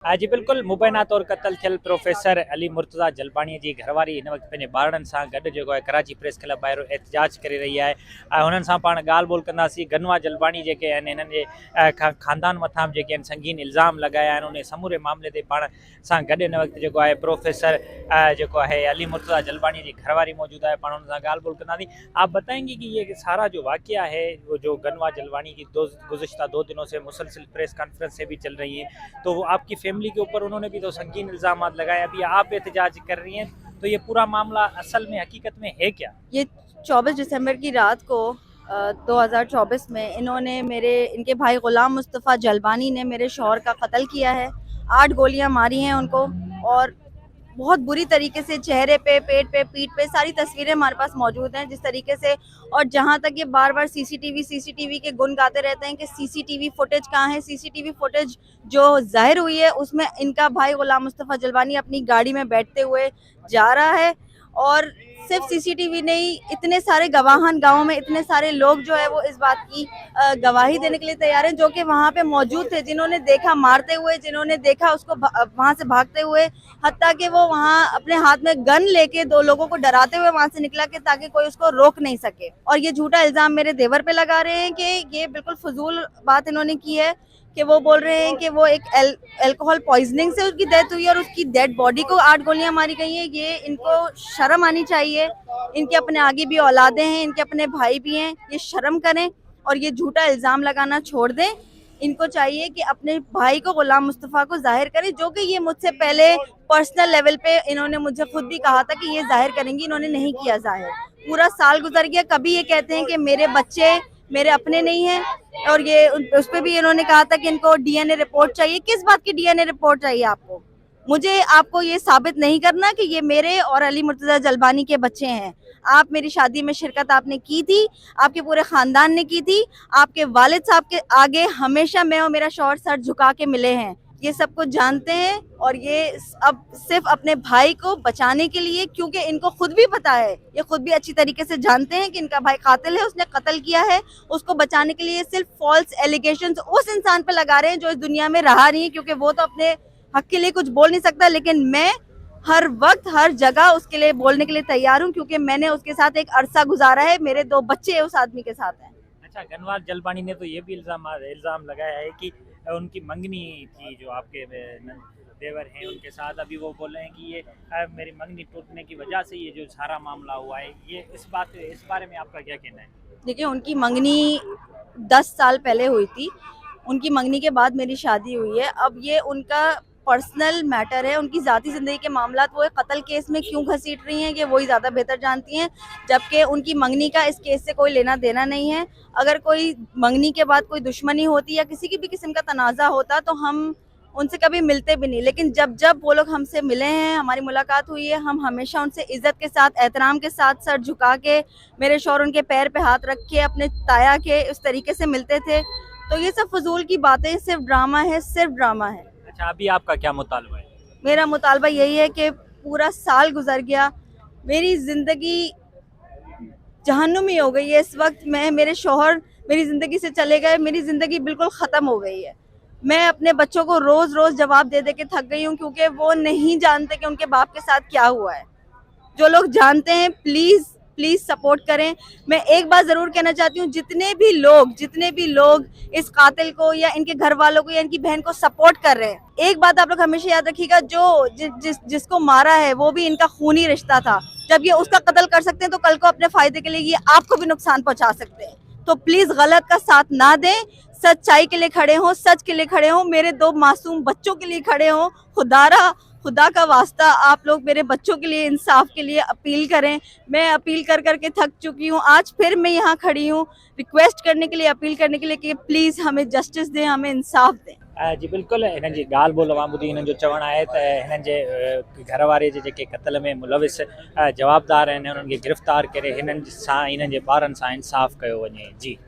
जी बिल्कुल मुबैना तौर क़त्ल थियल प्रोफेसर अली मुर्तज़ा जलबाणी जी घरवारी इन वक्त पंहिंजे ॿारनि सां गॾु जेको आहे कराची प्रेस क्लब ॿाहिरि एहतजाज करे रही आहे। हुननि सां पाण ॻाल्हि ॿोल कंदासीं। गनवा जलबाणी जेके आहिनि हिननि जे ख़ानदान मथां जेके आहिनि संगीन इल्ज़ाम लॻाया आहिनि, उन समूरे मामले ते पाण सां गॾु इन वक्त जेको आहे प्रोफेसर जेको है अली मुर्तज़ा जलबाणी जी घरवारी मौजूद है, पाण उन सां ॻाल्हि ॿोल कंदासीं। आप बताएंगे कि ये सारा जो वाक़या है वो जो गनवा जलबाणी की गुज़िश्ता 2 दिनों से मुसलसल प्रेस कॉन्फ्रेंस से भी चल रही है, तो वो आपकी फैमिली के ऊपर उन्होंने भी तो संगीन इल्ज़ाम लगाए, अभी आप एहतजाज कर रही हैं, तो ये पूरा मामला असल में हकीकत में है क्या? ये 24 दिसंबर की रात को 2024 में इनके भाई गुलाम मुस्तफ़ा जलबानी ने मेरे शौहर का कत्ल किया है। 8 गोलियां मारी हैं उनको और बहुत बुरी तरीके से चेहरे पे, पेट पे, पीठ पे सारी तस्वीरें हमारे पास मौजूद हैं जिस तरीके से। और जहां तक ये बार बार सीसीटीवी के गुण गाते रहते हैं कि सीसीटीवी फुटेज कहाँ है। सीसीटीवी फुटेज जो जाहिर हुई है उसमें इनका भाई गुलाम मुस्तफ़ा जलबानी अपनी गाड़ी में बैठते हुए जा रहा है और सिर्फ सीसीटीवी नहीं, इतने सारे गवाहान गांव में इतने सारे लोग जो है वो इस बात की गवाही देने के लिए तैयार हैं, जो कि वहां पे मौजूद थे, जिन्होंने देखा मारते हुए, जिन्होंने देखा उसको वहां से भागते हुए, हत्ता कि वो वहां अपने हाथ में गन लेके 2 लोगों को डराते हुए वहां से निकला कि ताकि कोई उसको रोक नहीं सके। और ये झूठा इल्जाम मेरे देवर पे लगा रहे हैं कि ये बिल्कुल फजूल बात इन्होंने की है कि वो बोल रहे हैं कि वो एक अल्कोहल पॉइजनिंग से उसकी डेथ हुई है और उसकी डेड बॉडी को 8 गोलियां मारी गई हैं। ये इनको शर्म आनी चाहिए। इनके अपने आगे भी औलादे हैं, इनके अपने भाई भी हैं, ये शर्म करें और ये झूठा इल्ज़ाम लगाना छोड़ दें। इनको चाहिए कि अपने भाई को गुलाम मुस्तफ़ा को जाहिर करें, जो कि ये मुझसे पहले पर्सनल लेवल पे इन्होंने मुझे खुद भी कहा था कि ये जाहिर करेंगी, इन्होंने नहीं किया जाहिर। पूरा साल गुजर गया, कभी ये कहते हैं कि मेरे बच्चे मेरे अपने नहीं हैं, और ये उस पर भी इन्होंने कहा था कि इनको डीएनए रिपोर्ट चाहिए। किस बात की डीएनए रिपोर्ट चाहिए आपको? मुझे आपको ये साबित नहीं करना कि ये मेरे और अली मुर्तज़ा जलबानी के बच्चे हैं। आप मेरी शादी में शिरकत आपने की थी, आपके पूरे खानदान ने की थी, आपके वालिद साहब के आगे हमेशा मैं और मेरा शौहर सर झुका के मिले हैं, ये सब कुछ जानते हैं। और ये अब सिर्फ अपने भाई को बचाने के लिए, क्योंकि इनको खुद भी पता है, ये खुद भी अच्छी तरीके से जानते हैं कि इनका भाई कातिल है, उसने कत्ल किया है, उसको बचाने के लिए सिर्फ फॉल्स एलिगेशंस उस इंसान पे लगा रहे हैं जो इस दुनिया में रहा नहीं है, क्योंकि वो तो अपने हक के लिए कुछ बोल नहीं सकता। लेकिन मैं हर वक्त हर जगह उसके लिए बोलने के लिए तैयार हूँ, क्योंकि मैंने उसके साथ एक अरसा गुजारा है, मेरे 2 बच्चे उस आदमी के साथ हैं। अच्छा, गनवार जलबानी ने तो ये भी इल्ज़ाम लगाया है कि उनकी मंगनी थी, जो आपके देवर हैं उनके साथ, अभी वो बोल रहे हैं कि ये मेरी मंगनी टूटने की वजह से ये जो सारा मामला हुआ है। ये इस बारे में आपका क्या कहना है? देखिए, उनकी मंगनी 10 साल पहले हुई थी, उनकी मंगनी के बाद मेरी शादी हुई है। अब ये उनका पर्सनल मैटर है, उनकी ज़ाती ज़िंदगी के मामला वो कत्ल केस में क्यों घसीट रही हैं, कि वही ज़्यादा बेहतर जानती हैं, जबकि उनकी मंगनी का इस केस से कोई लेना देना नहीं है। अगर कोई मंगनी के बाद कोई दुश्मनी होती या किसी की भी किस्म का तनाज़ा होता तो हम उनसे कभी मिलते भी नहीं, लेकिन जब वो लोग हमसे मिले हैं, हमारी मुलाकात हुई है, हम हमेशा उनसे इज़्ज़त के साथ, एहतराम के साथ सर झुका के, मेरे शौहर उनके पैर पे हाथ रख के, अपने ताया के उस तरीके से मिलते थे। तो ये सब फजूल की बातें, सिर्फ ड्रामा है, सिर्फ ड्रामा है। अच्छा, अभी आपका क्या मुतालबा है? मेरा मुतालबा यही है कि पूरा साल गुजर गया, मेरी ज़िंदगी जहन्नुमी हो गई है। इस वक्त मेरे शौहर मेरी ज़िंदगी से चले गए, मेरी ज़िंदगी बिल्कुल ख़त्म हो गई है। मैं अपने बच्चों को रोज़ रोज़ जवाब दे दे के थक गई हूँ, क्योंकि वो नहीं जानते कि उनके बाप के साथ क्या हुआ है। जो लोग जानते हैं प्लीज़ प्लीज़ सपोर्ट करें। मैं एक बात ज़रूर कहना चाहती हूँ, जितने भी लोग इस कातिल को या इनके घर वालों को या इनकी बहन को सपोर्ट कर रहे हैं, एक बात आप लोग हमेशा याद रखिएगा, जिसको मारा है वो भी इनका खूनी रिश्ता था। जब ये उसका कत्ल कर सकते हैं तो कल को अपने फायदे के लिए ये आपको भी नुकसान पहुंचा सकते हैं। तो प्लीज़ गलत का साथ ना दें, सच्चाई के लिए खड़े हों, सच के लिए खड़े हों, मेरे 2 मासूम बच्चों के लिए खड़े हों। खुदा का वास्ता आप लोग मेरे बच्चों के लिए, इंसाफ के लिए अपील करें। मैं अपील कर करके थक चुकी हूँ, आज फिर मैं यहाँ खड़ी हूँ रिक्वेस्ट करने के लिए, अपील करने के लिए कि प्लीज़ हमें जस्टिस दें, हमें इंसाफ दें। जी बिल्कुल, हिननि जी ॻाल्हि ॿोल मां ॿुधी। हिननि जो चवणु आहे त हिननि जे घर वारे जे जेके क़त्ल में मुलविस जवाबदार आहिनि, उन्हनि खे गिरफ़्तार करे हिननि जे ॿारनि सां इंसाफ़ कयो वञे। जी।